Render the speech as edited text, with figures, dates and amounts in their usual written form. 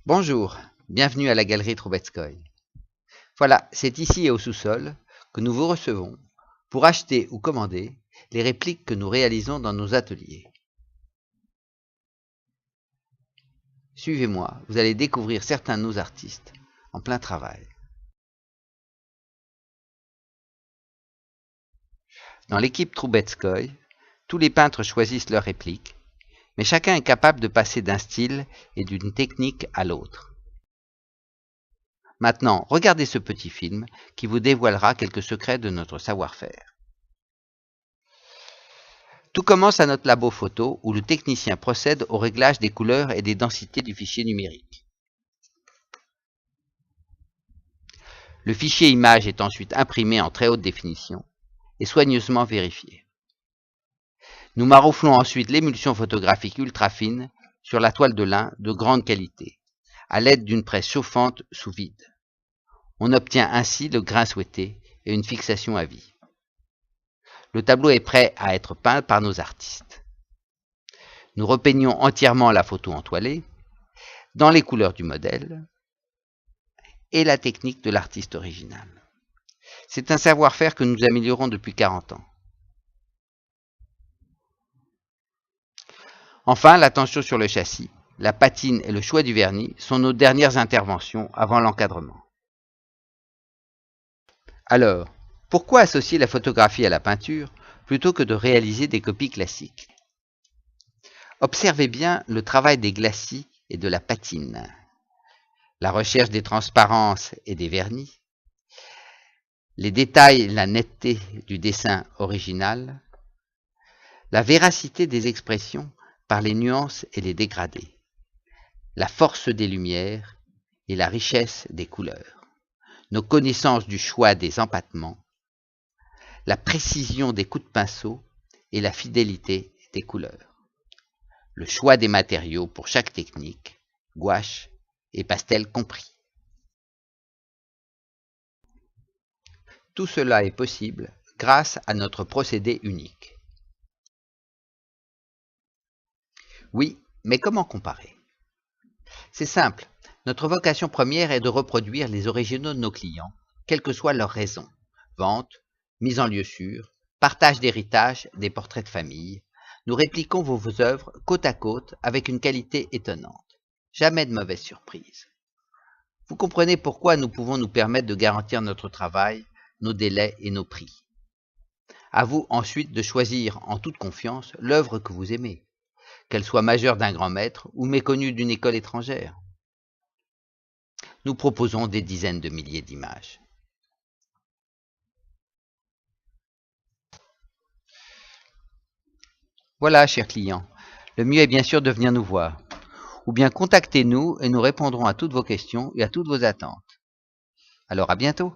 Bonjour, bienvenue à la galerie Troubetskoy. Voilà, c'est ici et au sous-sol que nous vous recevons pour acheter ou commander les répliques que nous réalisons dans nos ateliers. Suivez-moi, vous allez découvrir certains de nos artistes en plein travail. Dans l'équipe Troubetskoy, tous les peintres choisissent leurs répliques, mais chacun est capable de passer d'un style et d'une technique à l'autre. Maintenant, regardez ce petit film qui vous dévoilera quelques secrets de notre savoir-faire. Tout commence à notre labo photo où le technicien procède au réglage des couleurs et des densités du fichier numérique. Le fichier image est ensuite imprimé en très haute définition et soigneusement vérifié. Nous marouflons ensuite l'émulsion photographique ultra fine sur la toile de lin de grande qualité, à l'aide d'une presse chauffante sous vide. On obtient ainsi le grain souhaité et une fixation à vie. Le tableau est prêt à être peint par nos artistes. Nous repeignons entièrement la photo entoilée, dans les couleurs du modèle et la technique de l'artiste original. C'est un savoir-faire que nous améliorons depuis 40 ans. Enfin, l'attention sur le châssis, la patine et le choix du vernis sont nos dernières interventions avant l'encadrement. Alors, pourquoi associer la photographie à la peinture plutôt que de réaliser des copies classiques? Observez bien le travail des glacis et de la patine, la recherche des transparences et des vernis, les détails et la netteté du dessin original, la véracité des expressions par les nuances et les dégradés, la force des lumières et la richesse des couleurs, nos connaissances du choix des empattements, la précision des coups de pinceau et la fidélité des couleurs, le choix des matériaux pour chaque technique, gouache et pastel compris. Tout cela est possible grâce à notre procédé unique. Oui, mais comment comparer? C'est simple, notre vocation première est de reproduire les originaux de nos clients, quelles que soient leurs raisons. Vente, mise en lieu sûr, partage d'héritage, des portraits de famille. Nous répliquons vos œuvres côte à côte avec une qualité étonnante. Jamais de mauvaise surprise. Vous comprenez pourquoi nous pouvons nous permettre de garantir notre travail, nos délais et nos prix. À vous ensuite de choisir en toute confiance l'œuvre que vous aimez, qu'elle soit majeure d'un grand maître ou méconnue d'une école étrangère. Nous proposons des dizaines de milliers d'images. Voilà, chers clients, le mieux est bien sûr de venir nous voir, ou bien contactez-nous et nous répondrons à toutes vos questions et à toutes vos attentes. Alors à bientôt!